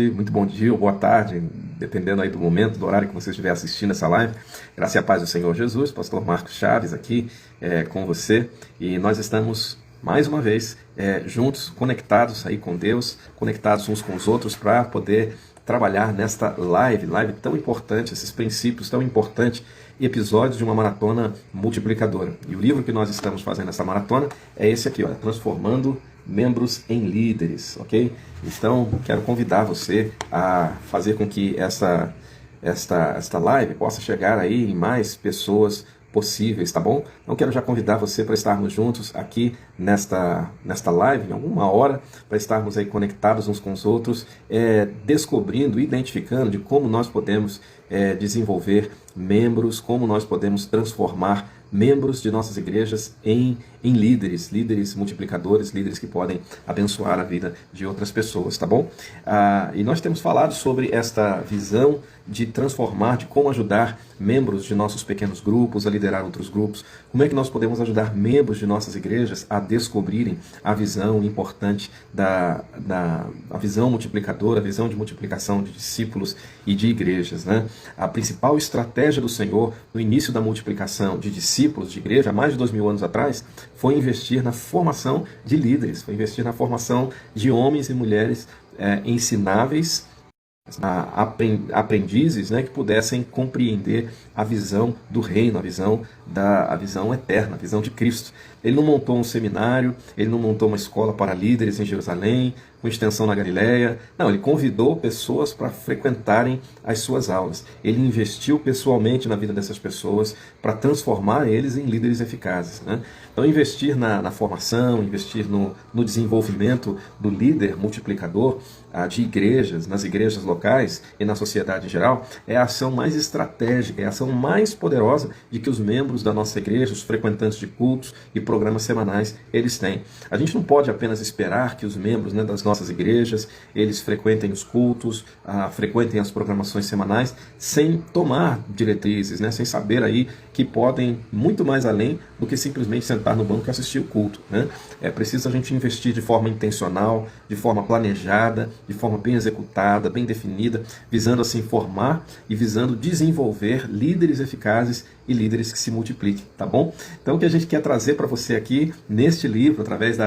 muito bom dia ou boa tarde, dependendo aí do momento, do horário que você estiver assistindo essa live. Graça e a paz do Senhor Jesus, pastor Marcos Chaves aqui com você. E nós estamos, mais uma vez, juntos, conectados aí com Deus, conectados uns com os outros para poder trabalhar nesta live tão importante, esses princípios tão importantes, episódios de uma maratona multiplicadora. E o livro que nós estamos fazendo essa maratona é esse aqui, olha, Transformando Membros em Líderes, ok? Então, quero convidar você a fazer com que esta live possa chegar aí em mais pessoas possíveis, tá bom? Então, quero já convidar você para estarmos juntos aqui nesta live, em alguma hora, para estarmos aí conectados uns com os outros, descobrindo, identificando de como nós podemos desenvolver membros, como nós podemos transformar membros de nossas igrejas em líderes multiplicadores, líderes que podem abençoar a vida de outras pessoas, tá bom? E nós temos falado sobre esta visão de transformar, de como ajudar membros de nossos pequenos grupos a liderar outros grupos, como é que nós podemos ajudar membros de nossas igrejas a descobrirem a visão importante a visão multiplicadora, a visão de multiplicação de discípulos e de igrejas, né? A principal estratégia do Senhor no início da multiplicação de discípulos de igreja, há mais de 2000 anos atrás, foi investir na formação de líderes, foi investir na formação de homens e mulheres ensináveis, aprendizes, né, que pudessem compreender a visão do reino, a visão eterna, a visão de Cristo. Ele não montou um seminário, ele não montou uma escola para líderes em Jerusalém, com extensão na Galileia. Não, ele convidou pessoas para frequentarem as suas aulas. Ele investiu pessoalmente na vida dessas pessoas para transformar eles em líderes eficazes, né? Então, investir na formação, investir no desenvolvimento do líder multiplicador de igrejas, nas igrejas locais e na sociedade em geral, é a ação mais estratégica, é a ação mais poderosa de que os membros da nossa igreja, os frequentantes de cultos e programas semanais, eles têm. A gente não pode apenas esperar que os membros, né, das nossas igrejas, eles frequentem os cultos, frequentem as programações semanais, sem tomar diretrizes, né, sem saber aí que podem muito mais além do que simplesmente sentar no banco e assistir o culto, né? É preciso a gente investir de forma intencional, de forma planejada, de forma bem executada, bem definida, visando assim formar e visando desenvolver líderes eficazes e líderes que se multipliquem, tá bom? Então, o que a gente quer trazer para você aqui neste livro, através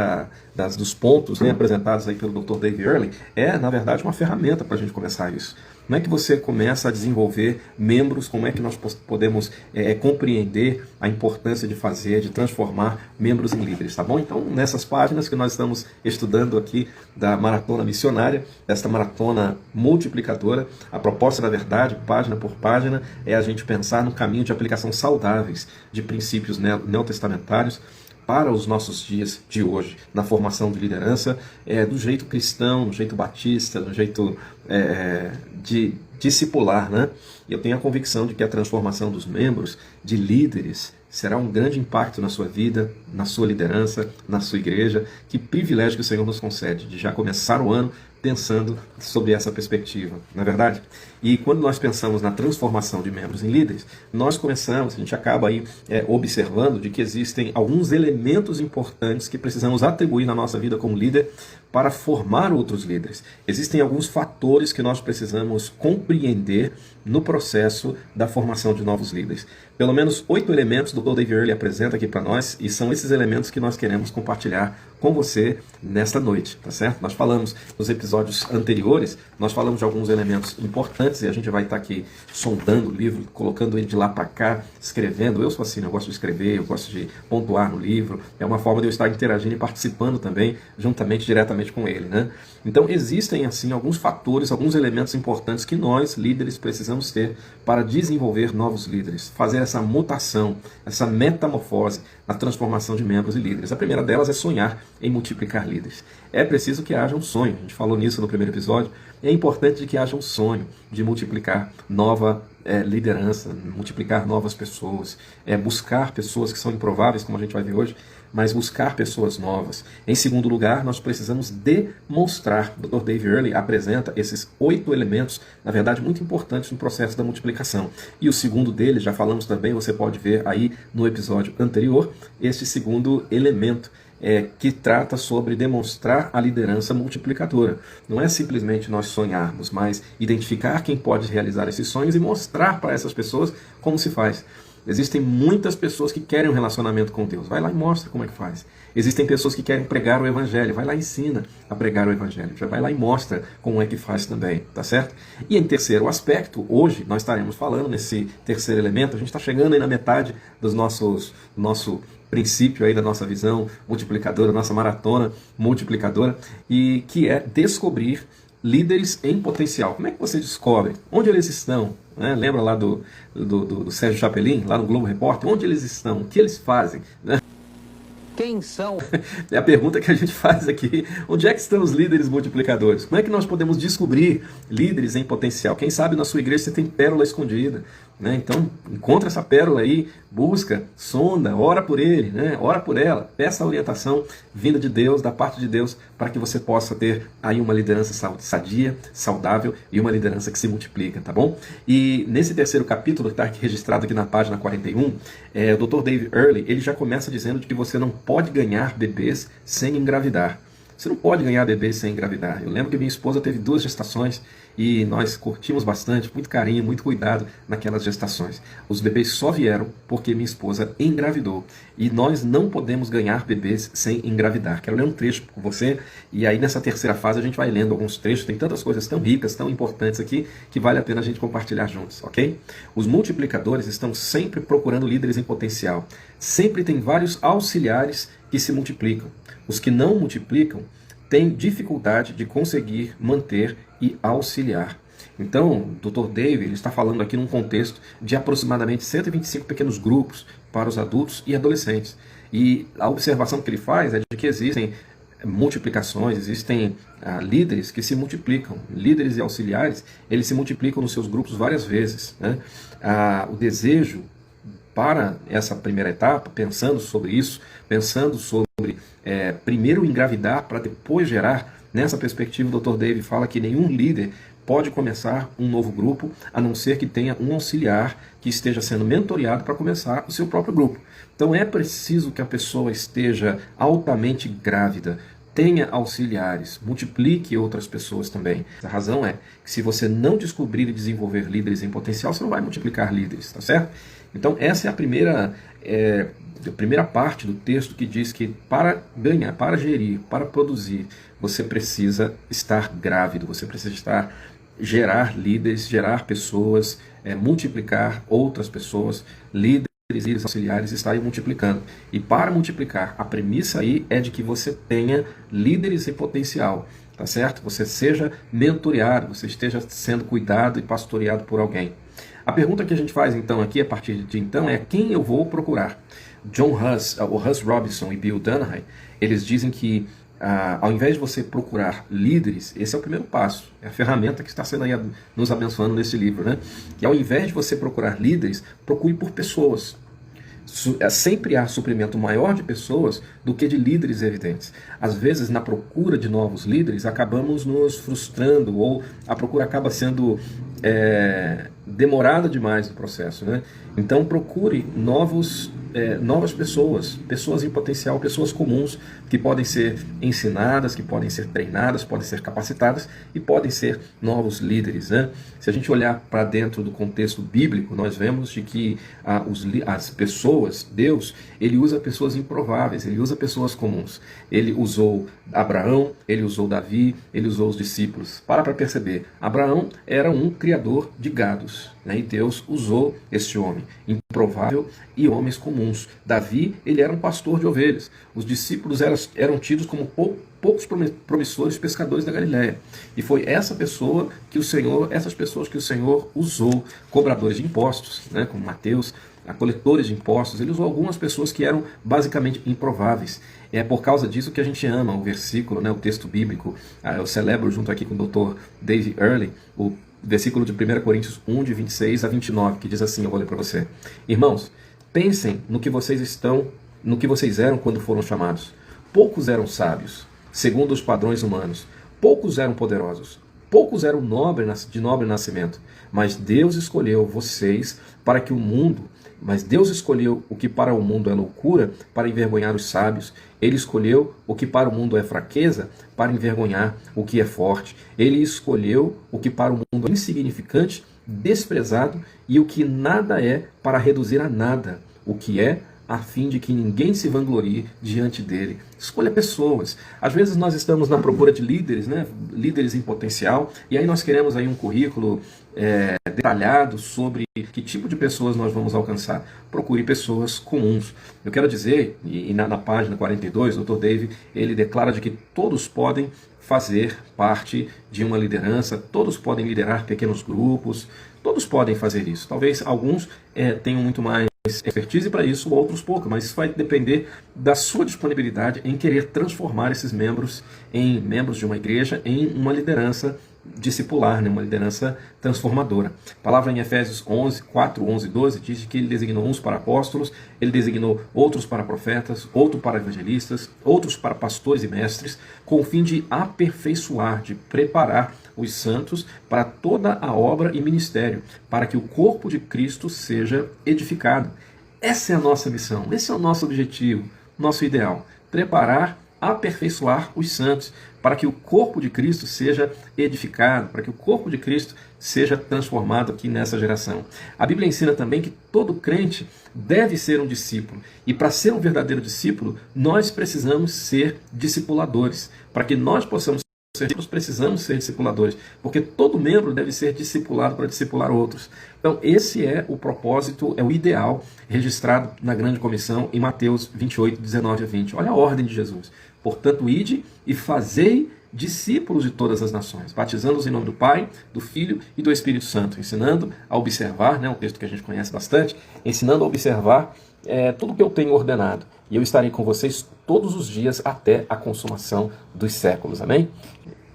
dos pontos, né, apresentados aí pelo Dr. Dave Earley, é, na verdade, uma ferramenta para a gente começar isso. Como é que você começa a desenvolver membros, como é que nós podemos compreender a importância de transformar membros em líderes, tá bom? Então, nessas páginas que nós estamos estudando aqui da maratona missionária, desta maratona multiplicadora, a proposta, na verdade, página por página, é a gente pensar no caminho de aplicação saudáveis de princípios neotestamentários para os nossos dias de hoje, na formação de liderança, do jeito cristão, do jeito batista, do jeito de discipular, né? E eu tenho a convicção de que a transformação dos membros, de líderes, será um grande impacto na sua vida, na sua liderança, na sua igreja. Que privilégio que o Senhor nos concede de já começar o ano pensando sobre essa perspectiva, não é verdade? E quando nós pensamos na transformação de membros em líderes, a gente acaba aí observando de que existem alguns elementos importantes que precisamos atribuir na nossa vida como líder para formar outros líderes. Existem alguns fatores que nós precisamos compreender no processo da formação de novos líderes. Pelo menos 8 elementos do Dave Earley apresenta aqui para nós, e são esses elementos que nós queremos compartilhar com você nesta noite, tá certo? Nós falamos nos episódios anteriores, nós falamos de alguns elementos importantes e a gente vai estar aqui sondando o livro, colocando ele de lá para cá, escrevendo. Eu sou assim, eu gosto de escrever, eu gosto de pontuar no livro, é uma forma de eu estar interagindo e participando também, diretamente com ele, né? Então existem assim alguns fatores, alguns elementos importantes que nós, líderes, precisamos ter para desenvolver novos líderes, fazer essa mutação, essa metamorfose na transformação de membros e líderes. A primeira delas é sonhar em multiplicar líderes. É preciso que haja um sonho, a gente falou nisso no primeiro episódio, é importante que haja um sonho de multiplicar nova liderança, multiplicar novas pessoas, buscar pessoas que são improváveis, como a gente vai ver hoje, mas buscar pessoas novas. Em segundo lugar, nós precisamos demonstrar, o Dr. Dave Earley apresenta esses 8 elementos, na verdade, muito importantes no processo da multiplicação. E o segundo deles, já falamos também, você pode ver aí no episódio anterior, este segundo elemento que trata sobre demonstrar a liderança multiplicadora. Não é simplesmente nós sonharmos, mas identificar quem pode realizar esses sonhos e mostrar para essas pessoas como se faz. Existem muitas pessoas que querem um relacionamento com Deus. Vai lá e mostra como é que faz. Existem pessoas que querem pregar o Evangelho. Vai lá e ensina a pregar o Evangelho. Já vai lá e mostra como é que faz também, tá certo? E em terceiro aspecto, hoje nós estaremos falando nesse terceiro elemento. A gente está chegando aí na metade do nosso princípio aí da nossa visão multiplicadora, nossa maratona multiplicadora, e que é descobrir líderes em potencial. Como é que você descobre? Onde eles estão? Né? Lembra lá do Sérgio Chapelin, lá no Globo Repórter? Onde eles estão? O que eles fazem? Né? Quem são? É a pergunta que a gente faz aqui. Onde é que estão os líderes multiplicadores? Como é que nós podemos descobrir líderes em potencial? Quem sabe na sua igreja você tem pérola escondida. Né? Então, encontra essa pérola aí, busca, sonda, ora por ele, né? Ora por ela, peça a orientação vinda de Deus, da parte de Deus, para que você possa ter aí uma liderança sadia, saudável e uma liderança que se multiplica, tá bom? E nesse terceiro capítulo, que está registrado aqui na página 41, o Dr. Dave Earley, ele já começa dizendo de que você não pode ganhar bebês sem engravidar. Você não pode ganhar bebês sem engravidar. Eu lembro que minha esposa teve 2 gestações e nós curtimos bastante, muito carinho, muito cuidado naquelas gestações. Os bebês só vieram porque minha esposa engravidou. E nós não podemos ganhar bebês sem engravidar. Quero ler um trecho com você e aí nessa terceira fase a gente vai lendo alguns trechos. Tem tantas coisas tão ricas, tão importantes aqui que vale a pena a gente compartilhar juntos, ok? Os multiplicadores estão sempre procurando líderes em potencial. Sempre tem vários auxiliares que se multiplicam. Os que não multiplicam têm dificuldade de conseguir manter e auxiliar. Então, o Dr. Dave ele está falando aqui num contexto de aproximadamente 125 pequenos grupos para os adultos e adolescentes. E a observação que ele faz é de que existem multiplicações, existem líderes que se multiplicam. Líderes e auxiliares, eles se multiplicam nos seus grupos várias vezes. Né? O desejo para essa primeira etapa, pensando sobre isso, pensando sobre primeiro engravidar para depois gerar, nessa perspectiva o Dr. Dave fala que nenhum líder pode começar um novo grupo, a não ser que tenha um auxiliar que esteja sendo mentoreado para começar o seu próprio grupo. Então é preciso que a pessoa esteja altamente grávida, tenha auxiliares, multiplique outras pessoas também. A razão é que se você não descobrir e desenvolver líderes em potencial, você não vai multiplicar líderes, tá certo? Então essa é a primeira parte do texto que diz que para ganhar, para gerir, para produzir, você precisa estar grávido, você precisa gerar líderes, gerar pessoas, multiplicar outras pessoas, líderes auxiliares estarem multiplicando. E para multiplicar, a premissa aí é de que você tenha líderes em potencial, tá certo? Você seja mentoreado, você esteja sendo cuidado e pastoreado por alguém. A pergunta que a gente faz então aqui, a partir de então, é quem eu vou procurar? John Huss, o Huss Robinson e Bill Dunham, eles dizem que ao invés de você procurar líderes, esse é o primeiro passo, é a ferramenta que está sendo aí nos abençoando nesse livro, né? Que ao invés de você procurar líderes, procure por pessoas. Sempre há suprimento maior de pessoas do que de líderes evidentes. Às vezes, na procura de novos líderes, acabamos nos frustrando ou a procura acaba sendo demorada demais no processo, né? Então procure novas pessoas em potencial, pessoas comuns que podem ser ensinadas, que podem ser treinadas, podem ser capacitadas e podem ser novos líderes, né? Se a gente olhar para dentro do contexto bíblico, nós vemos de que as pessoas, Deus, ele usa pessoas improváveis, ele usa pessoas comuns. Ele usou Abraão, ele usou Davi, ele usou os discípulos. Para perceber, Abraão era um criador de gados, né? E Deus usou este homem improvável e homens comuns. Davi, ele era um pastor de ovelhas. Os discípulos eram tidos como poucos promissores pescadores da Galiléia. E foi essas pessoas que o Senhor usou, cobradores de impostos, né, como Mateus, coletores de impostos. Ele usou algumas pessoas que eram basicamente improváveis. É por causa disso que a gente ama o versículo, né, o texto bíblico. Eu celebro junto aqui com o Dr. Dave Earley, o versículo de 1 Coríntios 1, de 26 a 29, que diz assim, eu vou ler para você. Irmãos, pensem no que vocês eram quando foram chamados. Poucos eram sábios, segundo os padrões humanos. Poucos eram poderosos. Poucos eram de nobre nascimento, mas Deus escolheu vocês para que o mundo, mas Deus escolheu o que para o mundo é loucura, para envergonhar os sábios. Ele escolheu o que para o mundo é fraqueza, para envergonhar o que é forte. Ele escolheu o que para o mundo é insignificante, desprezado, e o que nada é, para reduzir a nada o que é, a fim de que ninguém se vanglorie diante dele. Escolha pessoas. Às vezes nós estamos na procura de líderes, né? Líderes em potencial, e aí nós queremos aí um currículo detalhado sobre que tipo de pessoas nós vamos alcançar. Procure pessoas comuns. Eu quero dizer, e na página 42, o Dr. Dave, ele declara de que todos podem fazer parte de uma liderança, todos podem liderar pequenos grupos, todos podem fazer isso. Talvez alguns tenham muito mais expertise para isso, outros pouco, mas isso vai depender da sua disponibilidade em querer transformar esses membros em membros de uma igreja, em uma liderança discipular, né? Uma liderança transformadora. A palavra em Efésios 4, 11 e 12 diz que ele designou uns para apóstolos, ele designou outros para profetas, outros para evangelistas, outros para pastores e mestres, com o fim de aperfeiçoar, de preparar os santos para toda a obra e ministério, para que o corpo de Cristo seja edificado. Essa é a nossa missão, esse é o nosso objetivo, nosso ideal. Preparar, aperfeiçoar os santos, para que o corpo de Cristo seja edificado, para que o corpo de Cristo seja transformado aqui nessa geração. A Bíblia ensina também que todo crente deve ser um discípulo. E para ser um verdadeiro discípulo, nós precisamos ser discipuladores. Para que nós possamos nós precisamos ser discipuladores, porque todo membro deve ser discipulado para discipular outros. Então esse é o propósito, é o ideal registrado na grande comissão em Mateus 28, 19 a 20. Olha a ordem de Jesus. Portanto, ide e fazei discípulos de todas as nações, batizando-os em nome do Pai, do Filho e do Espírito Santo, ensinando a observar, um texto que a gente conhece bastante, ensinando a observar tudo que eu tenho ordenado. E eu estarei com vocês todos os dias até a consumação dos séculos. Amém?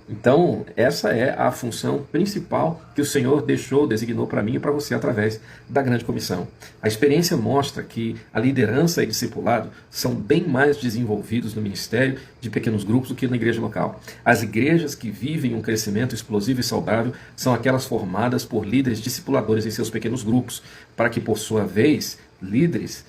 Então, essa é a função principal que o Senhor designou para mim e para você através da grande comissão. A experiência mostra que a liderança e discipulado são bem mais desenvolvidos no ministério de pequenos grupos do que na igreja local. As igrejas que vivem um crescimento explosivo e saudável são aquelas formadas por líderes discipuladores em seus pequenos grupos, para que, por sua vez, líderes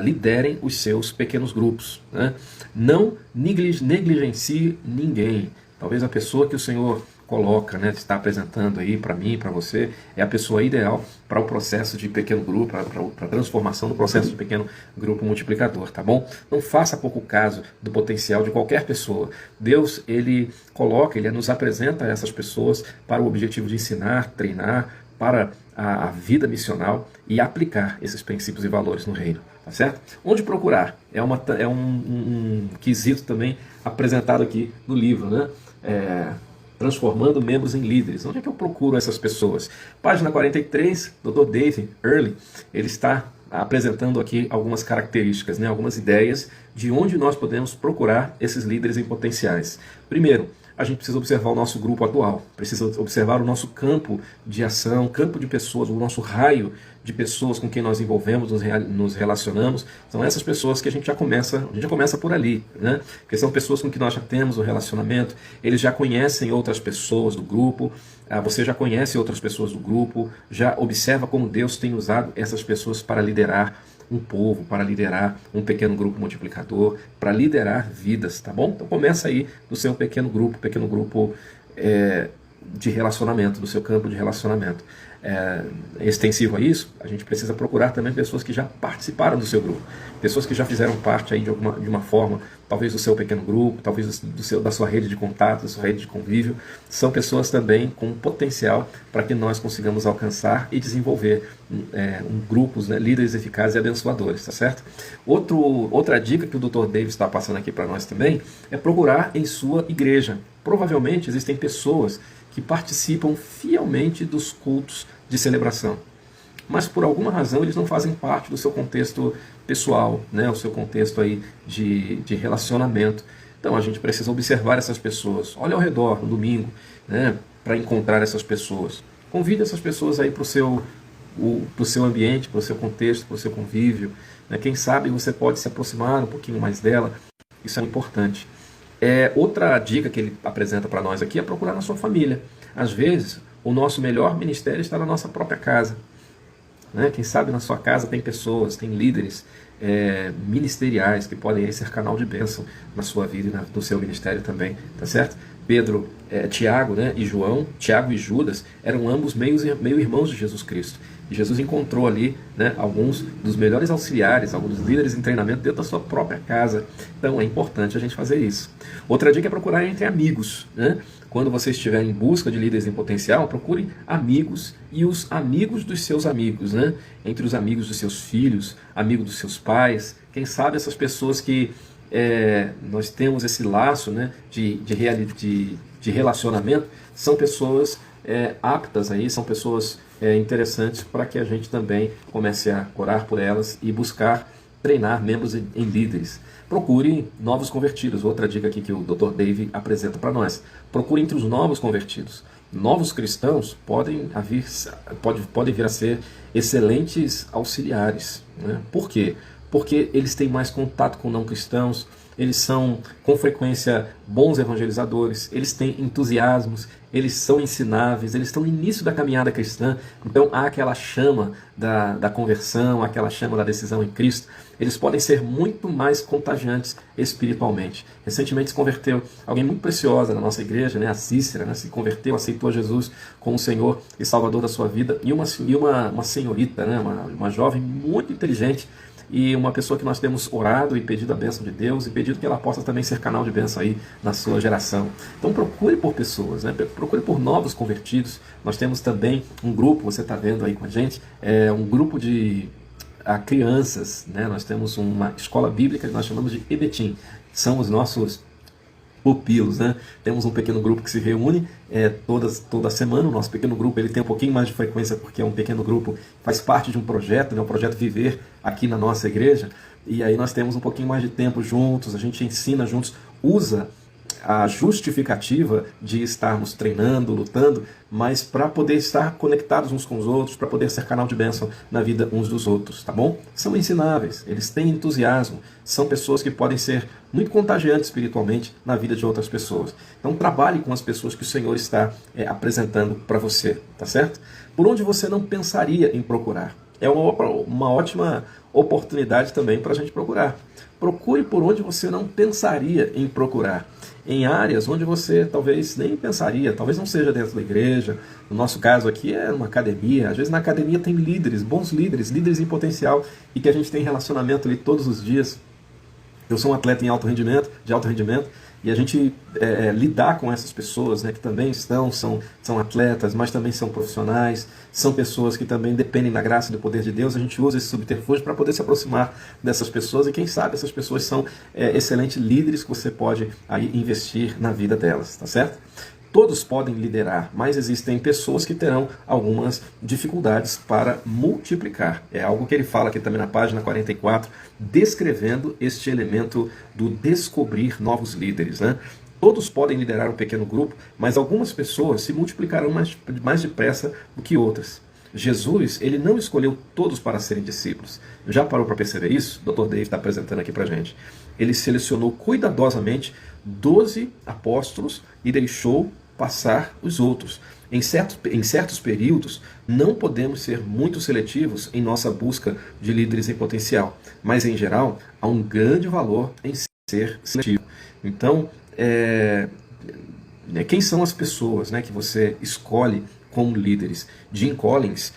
liderem os seus pequenos grupos. Né? Não negligencie ninguém. Talvez a pessoa que o Senhor coloca, está apresentando aí para mim, para você, é a pessoa ideal para o processo de pequeno grupo, para a transformação do processo de pequeno grupo multiplicador, tá bom? Não faça pouco caso do potencial de qualquer pessoa. Deus, ele nos apresenta essas pessoas para o objetivo de ensinar, treinar, para a vida missional e aplicar esses princípios e valores no reino, tá certo? Onde procurar? É um quesito também apresentado aqui no livro, né? Transformando membros em líderes. Onde é que eu procuro essas pessoas? Página 43, Dr. Dave Earley, ele está apresentando aqui algumas características, algumas ideias de onde nós podemos procurar esses líderes em potenciais. Primeiro, a gente precisa observar o nosso grupo atual, precisa observar o nosso campo de ação, campo de pessoas, o nosso raio de pessoas com quem nós envolvemos, nos relacionamos. São essas pessoas que a gente já começa por ali, né? Porque são pessoas com que nós já temos um relacionamento, eles já conhecem outras pessoas do grupo, você já conhece outras pessoas do grupo, já observa como Deus tem usado essas pessoas para liderar um povo, para liderar um pequeno grupo multiplicador, para liderar vidas, tá bom? Então começa aí no seu pequeno grupo de relacionamento, do seu campo de relacionamento. Extensivo a isso, a gente precisa procurar também pessoas que já participaram do seu grupo, pessoas que já fizeram parte aí de uma forma, talvez do seu pequeno grupo, talvez da sua rede de contato, da sua rede de convívio. São pessoas também com potencial para que nós consigamos alcançar e desenvolver grupos, líderes eficazes e abençoadores, tá certo? Outra dica que o Dr. Davis está passando aqui para nós também é procurar em sua igreja. Provavelmente existem pessoas que participam fielmente dos cultos de celebração, mas por alguma razão eles não fazem parte do seu contexto pessoal, o seu contexto aí de relacionamento. Então a gente precisa observar essas pessoas. Olha ao redor no domingo, para encontrar essas pessoas. Convide essas pessoas aí para o seu ambiente, para o seu contexto, para o seu convívio. Quem sabe você pode se aproximar um pouquinho mais dela. Isso é importante. Outra dica que ele apresenta para nós aqui é procurar na sua família. Às vezes, o nosso melhor ministério está na nossa própria casa, né? Quem sabe na sua casa tem pessoas, tem líderes ministeriais que podem ser canal de bênção na sua vida e no seu ministério também, tá certo? Pedro, Tiago, né, e João, Tiago e Judas, eram ambos meio irmãos de Jesus Cristo. E Jesus encontrou ali, né, alguns dos melhores auxiliares, alguns líderes em treinamento dentro da sua própria casa. Então é importante a gente fazer isso. Outra dica é procurar entre amigos, né? Quando você estiver em busca de líderes em potencial, procure amigos e os amigos dos seus amigos, né? Entre os amigos dos seus filhos, amigos dos seus pais, quem sabe essas pessoas que nós temos esse laço, né, de relacionamento, são pessoas aptas aí, são pessoas interessantes para que a gente também comece a orar por elas e buscar treinar membros em líderes. Procure novos convertidos. Outra dica aqui que o Dr. Dave apresenta para nós. Procure entre os novos convertidos. Novos cristãos podem vir a ser excelentes auxiliares, né? Por quê? Porque eles têm mais contato com não cristãos, eles são com frequência bons evangelizadores, eles têm entusiasmos, eles são ensináveis, eles estão no início da caminhada cristã, então há aquela chama da conversão, aquela chama da decisão em Cristo. Eles podem ser muito mais contagiantes espiritualmente. Recentemente se converteu alguém muito preciosa na nossa igreja, né? A Cícera, né? Se converteu, aceitou Jesus como Senhor e Salvador da sua vida, e uma senhorita, né? Uma jovem muito inteligente, e uma pessoa que nós temos orado e pedido a bênção de Deus e pedido que ela possa também ser canal de bênção aí na sua geração. Então procure por pessoas, né? Procure por novos convertidos. Nós temos também um grupo, você está vendo aí com a gente, um grupo de crianças, né? Nós temos uma escola bíblica que nós chamamos de EBETIM, são os nossos pupilos, né? Temos um pequeno grupo que se reúne toda semana. O nosso pequeno grupo ele tem um pouquinho mais de frequência porque é um pequeno grupo, faz parte de um projeto, né? O projeto Viver aqui na nossa igreja, e aí nós temos um pouquinho mais de tempo juntos, a gente ensina juntos, usa a justificativa de estarmos treinando, lutando, mas para poder estar conectados uns com os outros, para poder ser canal de bênção na vida uns dos outros, tá bom? São ensináveis, eles têm entusiasmo, são pessoas que podem ser muito contagiantes espiritualmente na vida de outras pessoas. Então trabalhe com as pessoas que o Senhor está apresentando para você, tá certo? Por onde você não pensaria em procurar. É uma ótima oportunidade também para a gente procurar. Procure por onde você não pensaria em procurar. Em áreas onde você talvez nem pensaria, talvez não seja dentro da igreja. No nosso caso aqui é uma academia. Às vezes na academia tem líderes, bons líderes, líderes em potencial e que a gente tem relacionamento ali todos os dias. Eu sou um atleta de alto rendimento, e a gente lidar com essas pessoas, né, que também são atletas, mas também são profissionais, são pessoas que também dependem da graça e do poder de Deus. A gente usa esse subterfúgio para poder se aproximar dessas pessoas, e quem sabe essas pessoas são excelentes líderes que você pode aí investir na vida delas, tá certo? Todos podem liderar, mas existem pessoas que terão algumas dificuldades para multiplicar. É algo que ele fala aqui também na página 44, descrevendo este elemento do descobrir novos líderes, né? Todos podem liderar um pequeno grupo, mas algumas pessoas se multiplicarão mais depressa do que outras. Jesus, ele não escolheu todos para serem discípulos. Já parou para perceber isso? O Dr. Dave está apresentando aqui para a gente. Ele selecionou cuidadosamente 12 apóstolos e deixou passar os outros. Em certos períodos, não podemos ser muito seletivos em nossa busca de líderes em potencial, mas em geral, há um grande valor em ser seletivo. Então, quem são as pessoas, né, que você escolhe como líderes? Jim Collins,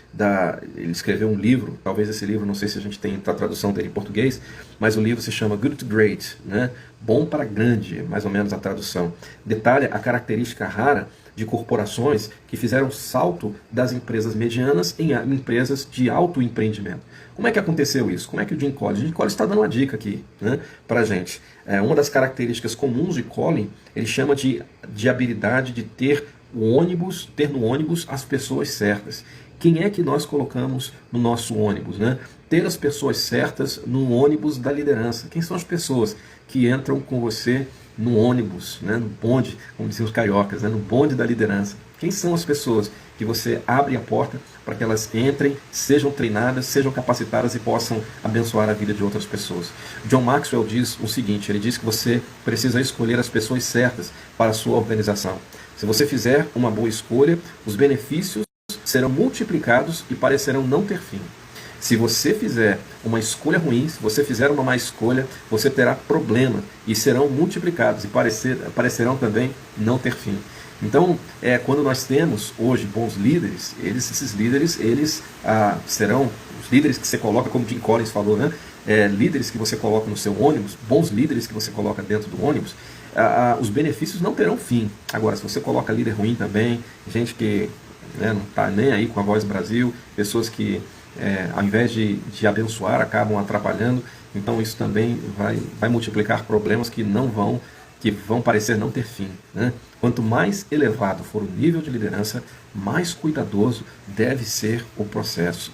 ele escreveu um livro, talvez esse livro, não sei se a gente tem a tradução dele em português, mas o livro se chama Good to Great, né? Bom para grande, mais ou menos a tradução. Detalha a característica rara de corporações que fizeram salto das empresas medianas em empresas de alto empreendimento. Como é que aconteceu isso? Como é que o Jim Collins está dando uma dica aqui, né, para a gente? Uma das características comuns de Collins, ele chama de habilidade de ter no ônibus as pessoas certas. Quem é que nós colocamos no nosso ônibus, né? Ter as pessoas certas no ônibus da liderança. Quem são as pessoas que entram com você no ônibus, né? No bonde, como diziam os cariocas, né? No bonde da liderança? Quem são as pessoas que você abre a porta para que elas entrem, sejam treinadas, sejam capacitadas e possam abençoar a vida de outras pessoas? John Maxwell diz o seguinte, ele diz que você precisa escolher as pessoas certas para a sua organização. Se você fizer uma boa escolha, os benefícios serão multiplicados e parecerão não ter fim. Se você fizer uma escolha ruim, se você fizer uma má escolha, você terá problema e serão multiplicados e parecerão também não ter fim. Então, quando nós temos hoje bons líderes, esses líderes serão os líderes que você coloca, como Jim Collins falou, né? Líderes que você coloca no seu ônibus, bons líderes que você coloca dentro do ônibus, os benefícios não terão fim. Agora, se você coloca líder ruim também, gente que não está nem aí com a Voz Brasil, pessoas que ao invés de abençoar, acabam atrapalhando, então isso também vai multiplicar problemas que vão parecer não ter fim, né? Quanto mais elevado for o nível de liderança, mais cuidadoso deve ser o processo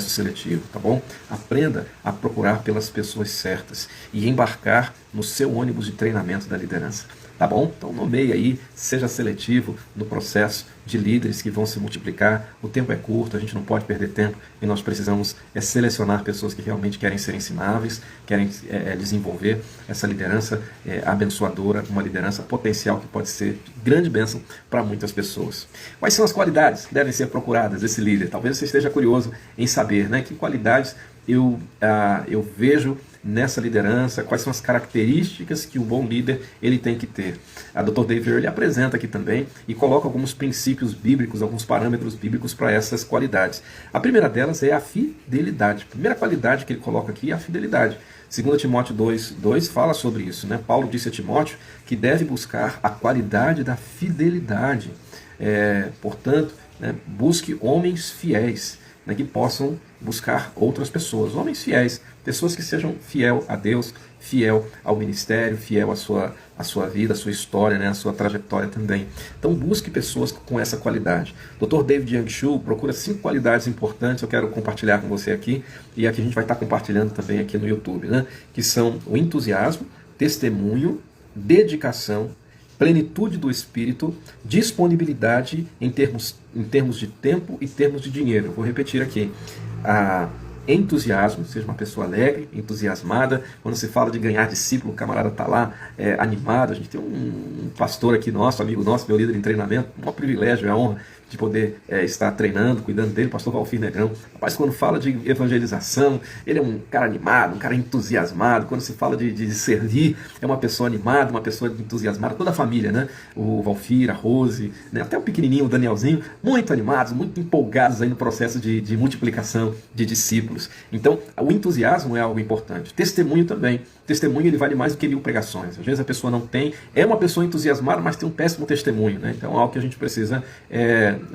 seletivo, tá bom? Aprenda a procurar pelas pessoas certas e embarcar no seu ônibus de treinamento da liderança. Tá bom? Então nomeie aí, seja seletivo no processo de líderes que vão se multiplicar. O tempo é curto, a gente não pode perder tempo e nós precisamos selecionar pessoas que realmente querem ser ensináveis, querem desenvolver essa liderança abençoadora, uma liderança potencial que pode ser de grande bênção para muitas pessoas. Quais são as qualidades que devem ser procuradas desse líder? Talvez você esteja curioso em saber, né, que qualidades eu vejo nessa liderança, quais são as características que um bom líder ele tem que ter. A Dr. Dave Earley apresenta aqui também e coloca alguns princípios bíblicos, alguns parâmetros bíblicos para essas qualidades. A primeira delas é a fidelidade. A primeira qualidade que ele coloca aqui é a fidelidade. 2 Timóteo 2 fala sobre isso, né? Paulo disse a Timóteo que deve buscar a qualidade da fidelidade. Portanto, busque homens fiéis, que possam buscar outras pessoas, homens fiéis, pessoas que sejam fiel a Deus, fiel ao ministério, fiel à sua vida, à sua história, à sua trajetória também. Então busque pessoas com essa qualidade. Dr. David Young Shu procura 5 qualidades importantes, eu quero compartilhar com você aqui, e aqui a gente vai estar compartilhando também aqui no YouTube, que são o entusiasmo, testemunho, dedicação, plenitude do espírito, disponibilidade em termos de tempo e termos de dinheiro. Eu vou repetir aqui. Entusiasmo, seja uma pessoa alegre, entusiasmada. Quando se fala de ganhar discípulo, o camarada está lá animado. A gente tem um pastor aqui nosso, amigo nosso, meu líder em treinamento, um privilégio, é uma honra de poder estar treinando, cuidando dele, o pastor Valfir Negrão. Rapaz, quando fala de evangelização, ele é um cara animado, um cara entusiasmado. Quando se fala de servir, é uma pessoa animada, uma pessoa entusiasmada. Toda a família, né? O Valfir, a Rose, até o pequenininho, o Danielzinho, muito animados, muito empolgados aí no processo de multiplicação de discípulos. Então, o entusiasmo é algo importante. Testemunho também. Testemunho, ele vale mais do que 1000 pregações. Às vezes a pessoa não tem, é uma pessoa entusiasmada, mas tem um péssimo testemunho, né? Então é algo que a gente precisa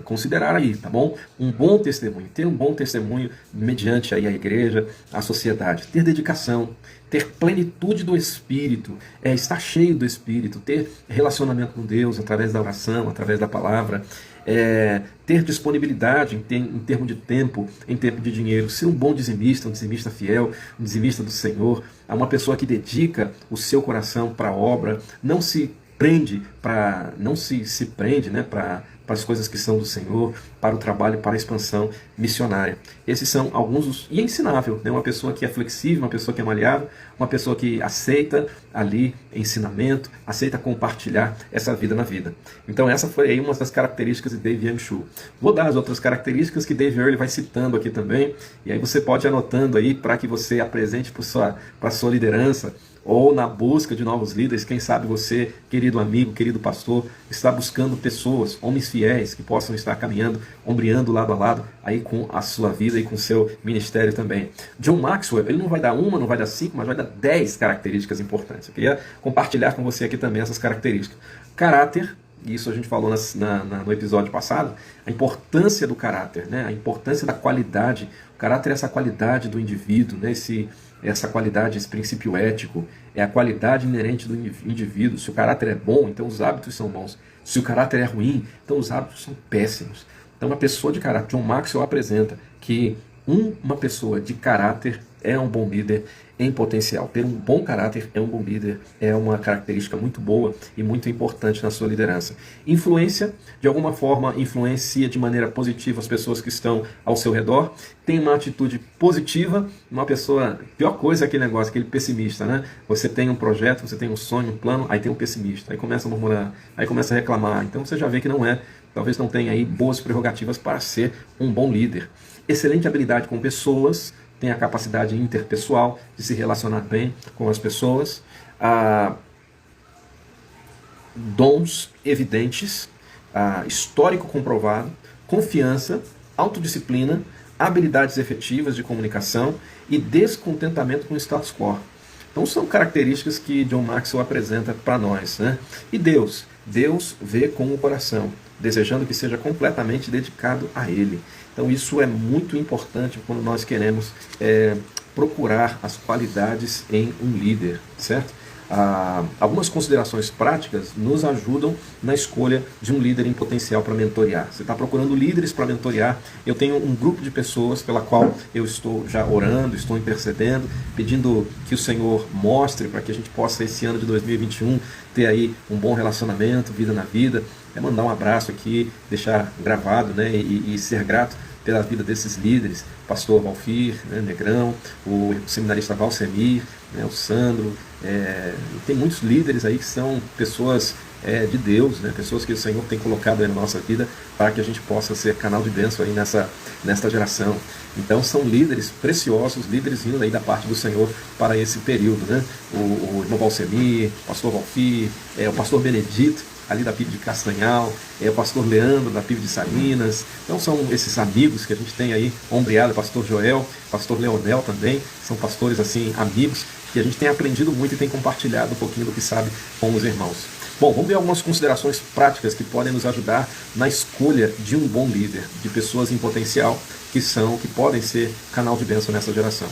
considerar aí, tá bom? Um bom testemunho, ter um bom testemunho mediante aí a igreja, a sociedade, ter dedicação, ter plenitude do Espírito, estar cheio do Espírito, ter relacionamento com Deus através da oração, através da palavra, ter disponibilidade em termos de tempo, em tempo de dinheiro, ser um bom dizimista, um dizimista fiel, um dizimista do Senhor, uma pessoa que dedica o seu coração para a obra, não se prende para as coisas que são do Senhor, para o trabalho, para a expansão missionária. Esses são alguns e é ensinável, uma pessoa que é flexível, uma pessoa que é maleável, uma pessoa que aceita ali ensinamento, aceita compartilhar essa vida na vida. Então essa foi aí uma das características de Dave Young Shu. Vou dar as outras características que Dave Earley vai citando aqui também, e aí você pode ir anotando aí para que você apresente para a sua liderança, ou na busca de novos líderes. Quem sabe você, querido amigo, querido pastor, está buscando pessoas, homens fiéis, que possam estar caminhando, ombreando lado a lado, aí com a sua vida e com o seu ministério também. John Maxwell, ele não vai dar uma, não vai dar 5, mas vai dar 10 características importantes. Eu queria compartilhar com você aqui também essas características. Caráter, isso a gente falou no episódio passado, a importância do caráter, a importância da qualidade. O caráter é essa qualidade do indivíduo, essa qualidade, esse princípio ético, é a qualidade inerente do indivíduo. Se o caráter é bom, então os hábitos são bons. Se o caráter é ruim, então os hábitos são péssimos. Então uma pessoa de caráter, John Maxwell apresenta que uma pessoa de caráter é um bom líder em potencial. Ter um bom caráter é um bom líder, é uma característica muito boa e muito importante na sua liderança. Influência, de alguma forma, influencia de maneira positiva as pessoas que estão ao seu redor. Tem uma atitude positiva, uma pessoa... Pior coisa é aquele negócio, aquele pessimista, né? Você tem um projeto, você tem um sonho, um plano, aí tem um pessimista, aí começa a murmurar, aí começa a reclamar. Então você já vê que talvez não tenha aí boas prerrogativas para ser um bom líder. Excelente habilidade com pessoas, tem a capacidade interpessoal de se relacionar bem com as pessoas, dons evidentes, histórico comprovado, confiança, autodisciplina, habilidades efetivas de comunicação e descontentamento com o status quo. Então são características que John Maxwell apresenta para nós, né? E Deus vê com o coração, desejando que seja completamente dedicado a Ele. Então isso é muito importante quando nós queremos procurar as qualidades em um líder, certo? Algumas considerações práticas nos ajudam na escolha de um líder em potencial para mentorear. Você está procurando líderes para mentorear. Eu tenho um grupo de pessoas pela qual eu estou já orando, estou intercedendo, pedindo que o Senhor mostre para que a gente possa, esse ano de 2021, ter aí um bom relacionamento, vida na vida. Mandar um abraço aqui, deixar gravado, né, e ser grato pela vida desses líderes, pastor Valfir, né, Negrão, o seminarista Valsemir, né, o Sandro, tem muitos líderes aí que são pessoas de Deus, né, pessoas que o Senhor tem colocado aí na nossa vida para que a gente possa ser canal de bênção aí nesta geração. Então são líderes preciosos, líderes vindo aí da parte do Senhor para esse período, né? O irmão Valsemir, o pastor Valfir, o pastor Benedito, ali da PIB de Castanhal, o pastor Leandro, da PIB de Salinas. Então são esses amigos que a gente tem aí, ombreado, pastor Joel, pastor Leonel também, são pastores assim, amigos, que a gente tem aprendido muito e tem compartilhado um pouquinho do que sabe com os irmãos. Bom, vamos ver algumas considerações práticas que podem nos ajudar na escolha de um bom líder, de pessoas em potencial que podem ser canal de bênção nessa geração.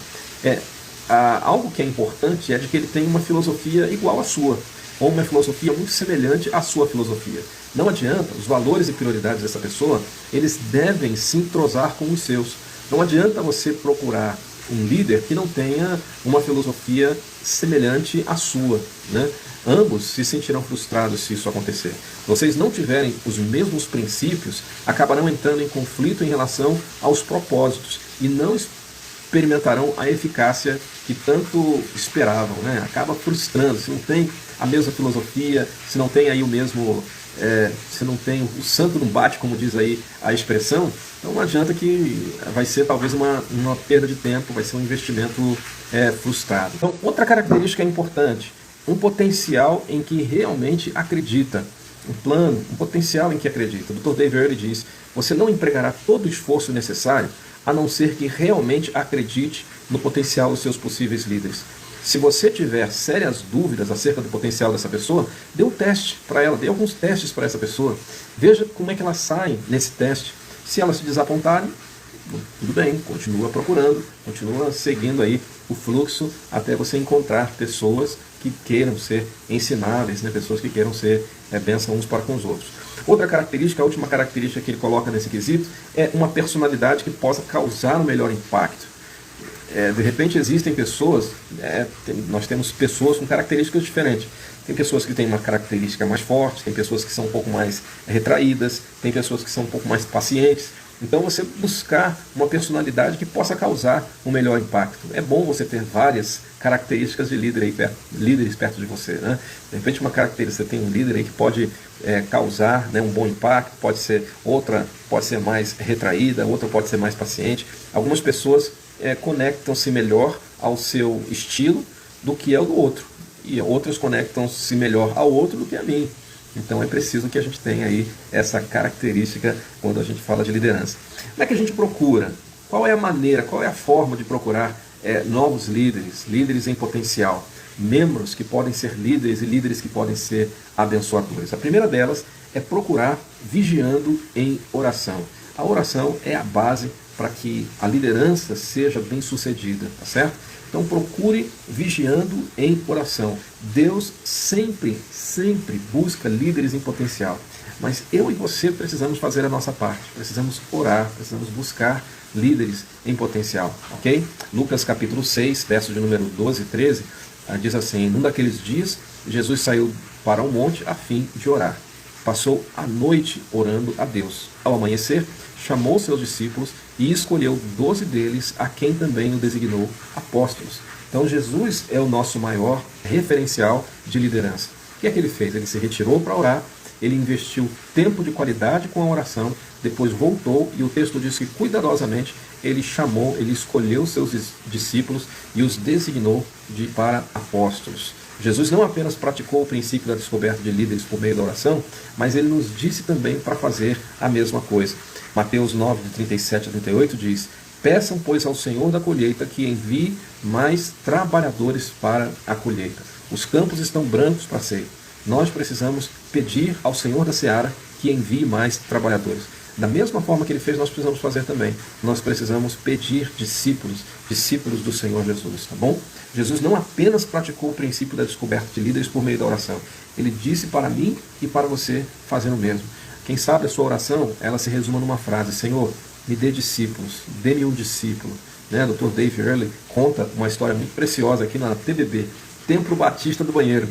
Algo que é importante é de que ele tem uma filosofia igual à sua, ou uma filosofia muito semelhante à sua filosofia. Não adianta, os valores e prioridades dessa pessoa, eles devem se entrosar com os seus. Não adianta você procurar um líder que não tenha uma filosofia semelhante à sua, né? Ambos se sentirão frustrados se isso acontecer. Se vocês não tiverem os mesmos princípios, acabarão entrando em conflito em relação aos propósitos e não experimentarão a eficácia que tanto esperavam, né? Acaba frustrando, se não tem a mesma filosofia, se não tem aí o mesmo, se não tem o santo não bate, como diz aí a expressão, então não adianta, que vai ser talvez uma perda de tempo, vai ser um investimento frustrado. Então outra característica importante, um potencial em que realmente acredita, um plano, um potencial em que acredita. O Dr. Dave Earley diz: você não empregará todo o esforço necessário a não ser que realmente acredite no potencial dos seus possíveis líderes. Se você tiver sérias dúvidas acerca do potencial dessa pessoa, dê um teste para ela, dê alguns testes para essa pessoa. Veja como é que ela sai nesse teste. Se elas se desapontarem, tudo bem, continua procurando, continua seguindo aí o fluxo até você encontrar pessoas que queiram ser ensináveis, né? Pessoas que queiram ser bênção uns para com os outros. Outra característica, a última característica que ele coloca nesse quesito, é uma personalidade que possa causar um melhor impacto. De repente existem pessoas, nós temos pessoas com características diferentes. Tem pessoas que têm uma característica mais forte, tem pessoas que são um pouco mais retraídas, tem pessoas que são um pouco mais pacientes. Então você buscar uma personalidade que possa causar um melhor impacto. É bom você ter várias características de líderes perto de você, né? De repente uma característica, você tem um líder aí que pode causar, né, um bom impacto, outra pode ser mais retraída, outra pode ser mais paciente. Algumas pessoas conectam-se melhor ao seu estilo do que ao do outro, e outras conectam-se melhor ao outro do que a mim. Então é preciso que a gente tenha aí essa característica quando a gente fala de liderança. Como é que a gente procura? Qual é a maneira, qual é a forma de procurar novos líderes em potencial, membros que podem ser líderes e líderes que podem ser abençoadores? A primeira delas é procurar vigiando em oração. A oração é a base para que a liderança seja bem sucedida, tá certo? Então procure vigiando em oração. Deus sempre busca líderes em potencial. Mas eu e você precisamos fazer a nossa parte, precisamos orar, precisamos buscar líderes em potencial, ok? Lucas capítulo 6, versos de número 12 e 13, diz assim: num daqueles dias, Jesus saiu para um monte a fim de orar. Passou a noite orando a Deus. Ao amanhecer, chamou seus discípulos e escolheu 12 deles, a quem também o designou apóstolos. Então Jesus é o nosso maior referencial de liderança. O que é que ele fez? Ele se retirou para orar, ele investiu tempo de qualidade com a oração, depois voltou e o texto diz que cuidadosamente ele chamou, ele escolheu seus discípulos e os designou para apóstolos. Jesus não apenas praticou o princípio da descoberta de líderes por meio da oração, mas ele nos disse também para fazer a mesma coisa. Mateus 9, de 37 a 38 diz: peçam, pois, ao Senhor da colheita que envie mais trabalhadores para a colheita. Os campos estão brancos para a ceia. Nós precisamos pedir ao Senhor da seara que envie mais trabalhadores. Da mesma forma que ele fez, nós precisamos fazer também. Nós precisamos pedir discípulos do Senhor Jesus, tá bom? Jesus não apenas praticou o princípio da descoberta de líderes por meio da oração. Ele disse para mim e para você fazer o mesmo. Quem sabe a sua oração, ela se resuma numa frase: Senhor, me dê discípulos, dê-me um discípulo. Né? Dr. Dave Earley conta uma história muito preciosa aqui na TBB, Templo Batista do Banheiro.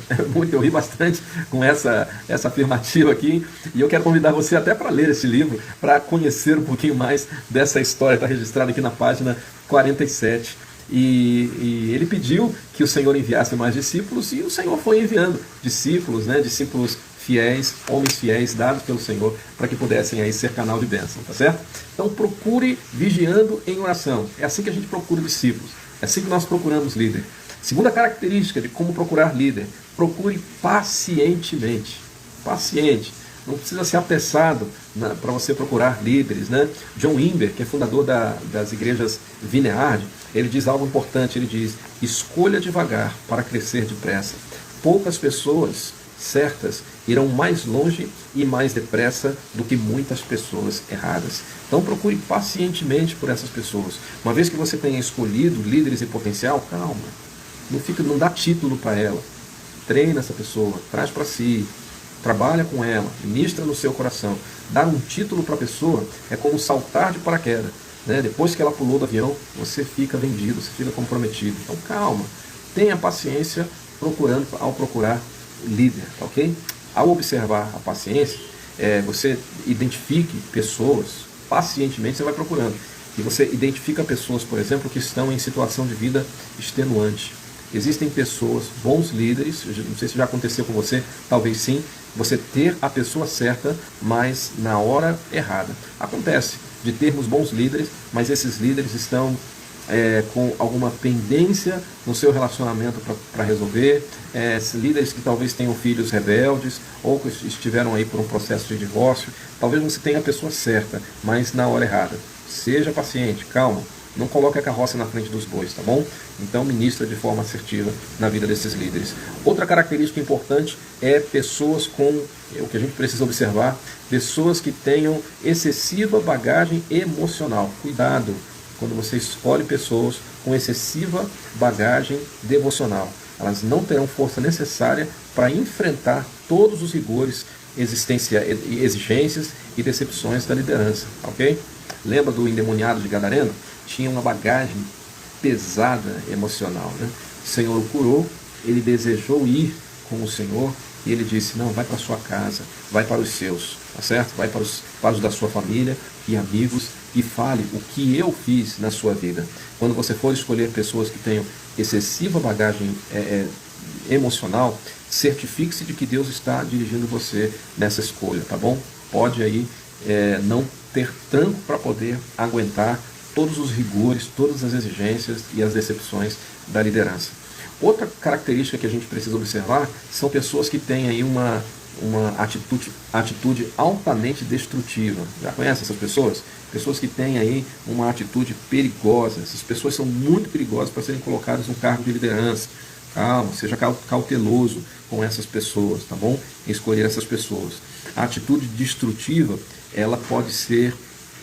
Eu ri bastante com essa afirmativa aqui, e eu quero convidar você até para ler esse livro, para conhecer um pouquinho mais dessa história. Está registrada aqui na página 47. E ele pediu que o Senhor enviasse mais discípulos, e o Senhor foi enviando discípulos, né? Discípulos fiéis, homens fiéis, dados pelo Senhor, para que pudessem aí ser canal de bênção, tá certo? Então procure vigiando em oração. É assim que a gente procura discípulos, é assim que nós procuramos líder. Segunda característica de como procurar líder: procure pacientemente. Paciente. Não precisa ser apressado para você procurar líderes, né? John Wimber, que é fundador das igrejas Vineyard, ele diz algo importante. Ele diz: escolha devagar para crescer depressa. Poucas pessoas certas irão mais longe e mais depressa do que muitas pessoas erradas. Então procure pacientemente por essas pessoas. Uma vez que você tenha escolhido líderes em potencial, calma. Não dá título para ela. Treina essa pessoa, traz para si, trabalha com ela, ministra no seu coração. Dar um título para a pessoa é como saltar de paraquedas. Né? Depois que ela pulou do avião, você fica vendido, você fica comprometido. Então calma, tenha paciência ao procurar líder, ok? Ao observar a paciência, você identifique pessoas, pacientemente você vai procurando. E você identifica pessoas, por exemplo, que estão em situação de vida extenuante. Existem pessoas, bons líderes, não sei se já aconteceu com você, talvez sim, você ter a pessoa certa, mas na hora errada. Acontece de termos bons líderes, mas esses líderes estão com alguma pendência no seu relacionamento para resolver, líderes que talvez tenham filhos rebeldes, ou que estiveram aí por um processo de divórcio. Talvez você tenha a pessoa certa, mas na hora errada. Seja paciente, calma. Não coloque a carroça na frente dos bois, tá bom? Então ministra de forma assertiva na vida desses líderes. Outra característica importante é pessoas com, o que a gente precisa observar, pessoas que tenham excessiva bagagem emocional. Cuidado quando você escolhe pessoas com excessiva bagagem devocional. Elas não terão força necessária para enfrentar todos os rigores, exigências e decepções da liderança, ok? Lembra do endemoniado de Gadareno? Tinha uma bagagem pesada emocional, né? O Senhor o curou, ele desejou ir com o Senhor e ele disse: não, vai para a sua casa, vai para os seus, tá certo? Vai para os da sua família e amigos e fale o que eu fiz na sua vida. Quando você for escolher pessoas que tenham excessiva bagagem emocional, certifique-se de que Deus está dirigindo você nessa escolha, tá bom? Pode aí não ter tranco para poder aguentar todos os rigores, todas as exigências e as decepções da liderança. Outra característica que a gente precisa observar são pessoas que têm aí uma atitude altamente destrutiva. Já conhece essas pessoas? Pessoas que têm aí uma atitude perigosa. Essas pessoas são muito perigosas para serem colocadas no cargo de liderança. Calma, seja cauteloso com essas pessoas, tá bom? Em escolher essas pessoas. A atitude destrutiva, ela pode ser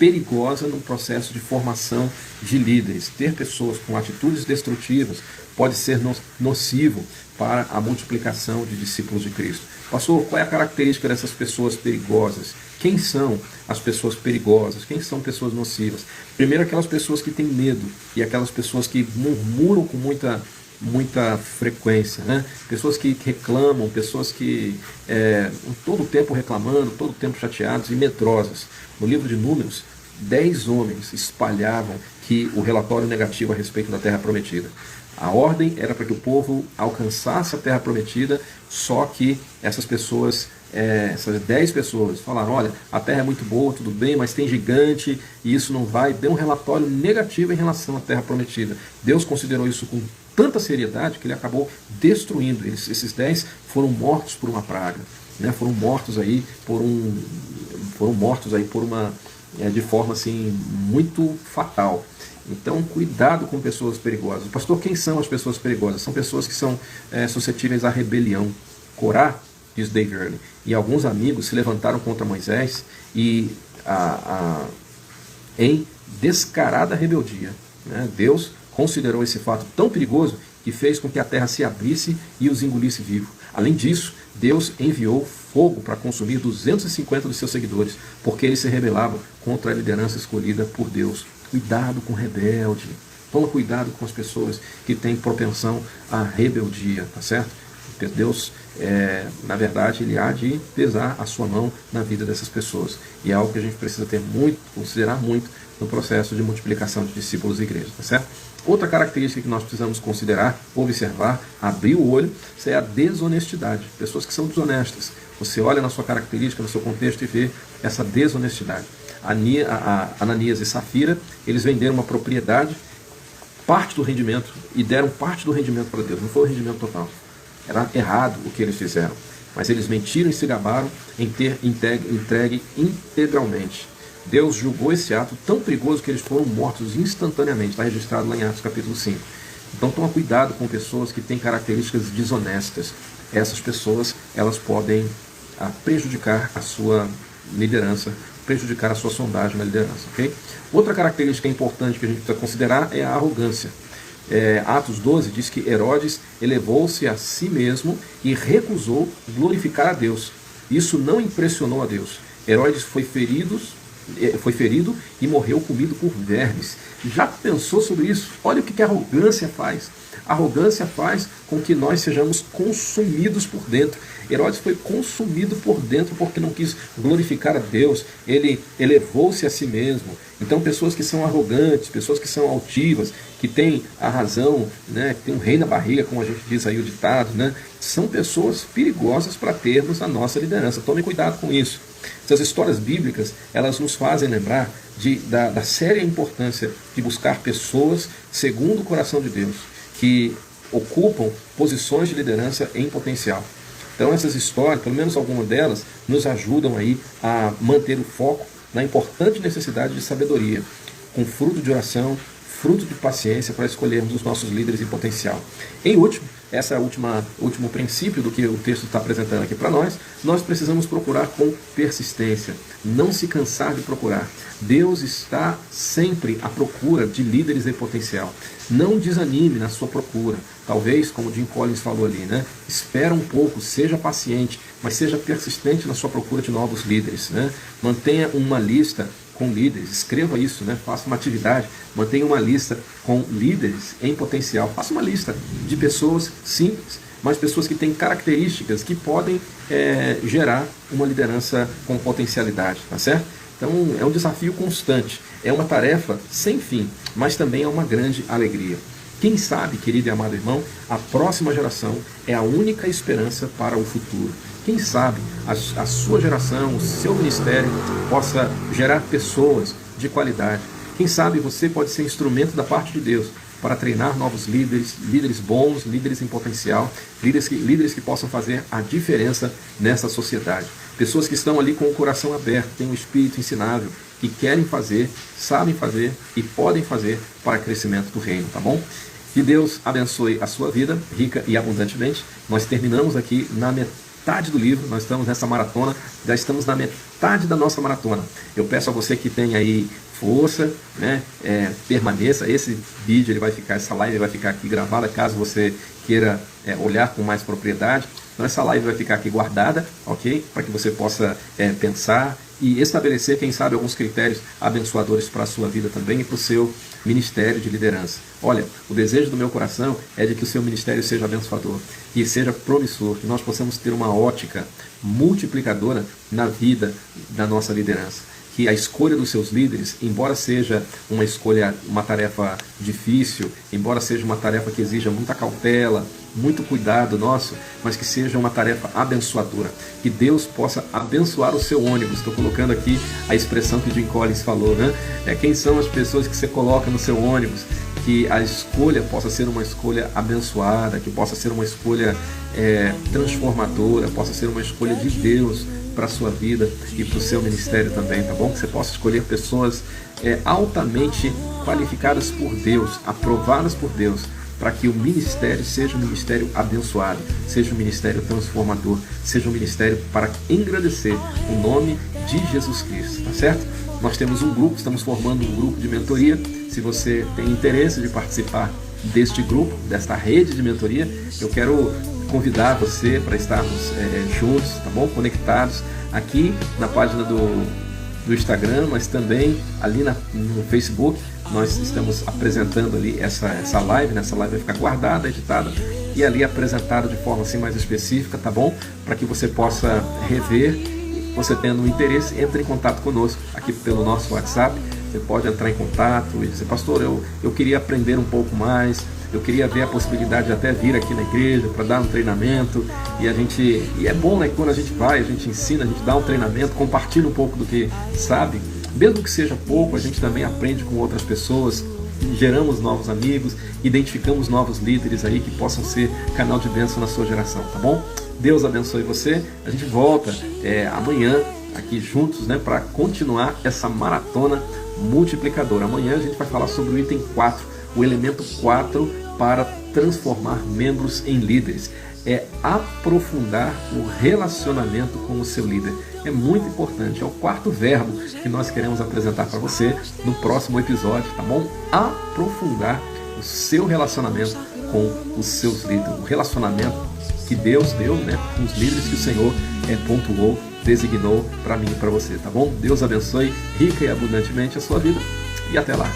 perigosa no processo de formação de líderes. Ter pessoas com atitudes destrutivas pode ser nocivo para a multiplicação de discípulos de Cristo. Pastor, qual é a característica dessas pessoas perigosas? Quem são as pessoas perigosas? Quem são pessoas nocivas? Primeiro, aquelas pessoas que têm medo e aquelas pessoas que murmuram com muita frequência, né? Pessoas que reclamam, pessoas que todo o tempo reclamando, todo o tempo chateados e medrosas. No livro de Números, 10 homens espalhavam que o relatório negativo a respeito da terra prometida. A ordem era para que o povo alcançasse a terra prometida, só que essas pessoas, essas 10 pessoas falaram, olha, a terra é muito boa, tudo bem, mas tem gigante e isso não vai. Deu um relatório negativo em relação à terra prometida. Deus considerou isso com tanta seriedade que ele acabou destruindo eles. Esses 10 foram mortos por uma praga, né? Foram mortos aí por uma de forma assim muito fatal. Então, cuidado com pessoas perigosas. Pastor, quem são as pessoas perigosas? São pessoas que são suscetíveis à rebelião. Corá, diz Dave Earley, e alguns amigos se levantaram contra Moisés e em descarada rebeldia, né? Deus considerou esse fato tão perigoso que fez com que a terra se abrisse e os engolisse vivo. Além disso, Deus enviou fogo para consumir 250 dos seus seguidores, porque eles se rebelavam contra a liderança escolhida por Deus. Cuidado com o rebelde. Toma cuidado com as pessoas que têm propensão à rebeldia, tá certo? Porque Deus, na verdade, ele há de pesar a sua mão na vida dessas pessoas. E é algo que a gente precisa considerar muito no processo de multiplicação de discípulos e igrejas, tá certo? Outra característica que nós precisamos considerar, observar, abrir o olho, é a desonestidade. Pessoas que são desonestas. Você olha na sua característica, no seu contexto e vê essa desonestidade. Ananias e Safira, eles venderam uma propriedade, parte do rendimento, e deram parte do rendimento para Deus. Não foi o rendimento total. Era errado o que eles fizeram. Mas eles mentiram e se gabaram em ter entregue integralmente. Deus julgou esse ato tão perigoso que eles foram mortos instantaneamente. Está registrado lá em Atos capítulo 5. Então toma cuidado com pessoas que têm características desonestas. Essas pessoas, elas podem prejudicar a sua liderança, prejudicar a sua sondagem na liderança. Okay? Outra característica importante que a gente precisa considerar é a arrogância. Atos 12 diz que Herodes elevou-se a si mesmo e recusou glorificar a Deus. Isso não impressionou a Deus. Herodes foi ferido e morreu comido por vermes. Já pensou sobre isso? Olha o que a arrogância faz. A arrogância faz com que nós sejamos consumidos por dentro. Herodes foi consumido por dentro porque não quis glorificar a Deus. Ele elevou-se a si mesmo. Então pessoas que são arrogantes, pessoas que são altivas, que têm a razão, né, que tem um rei na barriga, como a gente diz aí o ditado, né, são pessoas perigosas para termos a nossa liderança. Tome cuidado com isso. Essas histórias bíblicas, elas nos fazem lembrar da séria importância de buscar pessoas segundo o coração de Deus, que ocupam posições de liderança em potencial. Então essas histórias, pelo menos algumas delas, nos ajudam aí a manter o foco na importante necessidade de sabedoria, com fruto de oração, fruto de paciência para escolhermos os nossos líderes em potencial. Em último, esse é o último princípio do que o texto está apresentando aqui para nós precisamos procurar com persistência, não se cansar de procurar. Deus está sempre à procura de líderes em potencial. Não desanime na sua procura. Talvez, como o Jim Collins falou ali, né? Espera um pouco, seja paciente, mas seja persistente na sua procura de novos líderes, né? Mantenha uma lista com líderes, escreva isso, né? Faça uma atividade, mantenha uma lista com líderes em potencial. Faça uma lista de pessoas simples, mas pessoas que têm características que podem gerar uma liderança com potencialidade, tá certo? Então é um desafio constante, é uma tarefa sem fim, mas também é uma grande alegria. Quem sabe, querido e amado irmão, a próxima geração é a única esperança para o futuro. Quem sabe a sua geração, o seu ministério possa gerar pessoas de qualidade. Quem sabe você pode ser instrumento da parte de Deus para treinar novos líderes, líderes bons, líderes em potencial, líderes que possam fazer a diferença nessa sociedade. Pessoas que estão ali com o coração aberto, têm um espírito ensinável, que querem fazer, sabem fazer e podem fazer para o crescimento do reino, tá bom? Que Deus abençoe a sua vida, rica e abundantemente. Nós terminamos aqui na metade do livro, nós estamos nessa maratona, já estamos na metade da nossa maratona. Eu peço a você que tenha aí força, né, permaneça. Esse vídeo, essa live vai ficar aqui gravada, caso você queira olhar com mais propriedade. Então essa live vai ficar aqui guardada, ok? Para que você possa pensar e estabelecer, quem sabe, alguns critérios abençoadores para a sua vida também e para o seu ministério de liderança. Olha, o desejo do meu coração é de que o seu ministério seja abençoador, que seja promissor, que nós possamos ter uma ótica multiplicadora na vida da nossa liderança. Que a escolha dos seus líderes, embora seja uma escolha, uma tarefa difícil, embora seja uma tarefa que exija muita cautela, muito cuidado nosso, mas que seja uma tarefa abençoadora. Que Deus possa abençoar o seu ônibus. Estou colocando aqui a expressão que Jim Collins falou, né? Quem são as pessoas que você coloca no seu ônibus? Que a escolha possa ser uma escolha abençoada, que possa ser uma escolha transformadora, possa ser uma escolha de Deus para a sua vida e para o seu ministério também, tá bom? Que você possa escolher pessoas altamente qualificadas por Deus, aprovadas por Deus, para que o ministério seja um ministério abençoado, seja um ministério transformador, seja um ministério para engrandecer o nome de Jesus Cristo, tá certo? Nós temos um grupo, estamos formando um grupo de mentoria. Se você tem interesse de participar deste grupo, desta rede de mentoria, eu quero convidar você para estarmos juntos, tá bom? Conectados aqui na página do Instagram, mas também ali no Facebook. Nós estamos apresentando ali essa live, né? Essa live vai ficar guardada, editada e ali apresentada de forma assim mais específica, tá bom? Para que você possa rever. Você tendo um interesse, entre em contato conosco aqui pelo nosso WhatsApp. Você pode entrar em contato e dizer: pastor, eu queria aprender um pouco mais, eu queria ver a possibilidade de até vir aqui na igreja para dar um treinamento. E é bom, né, quando a gente vai, a gente ensina, a gente dá um treinamento, compartilha um pouco do que sabe, mesmo que seja pouco, a gente também aprende com outras pessoas, geramos novos amigos, identificamos novos líderes aí que possam ser canal de bênção na sua geração, tá bom? Deus abençoe você. A gente volta amanhã aqui juntos, né, para continuar essa maratona multiplicadora. Amanhã a gente vai falar sobre o item 4, o elemento 4 para transformar membros em líderes. É aprofundar o relacionamento com o seu líder. É muito importante, é o quarto verbo que nós queremos apresentar para você no próximo episódio, tá bom? Aprofundar o seu relacionamento com os seus líderes, o relacionamento que Deus deu, né, com os líderes que o Senhor pontuou, designou para mim e para você, tá bom? Deus abençoe rica e abundantemente a sua vida e até lá.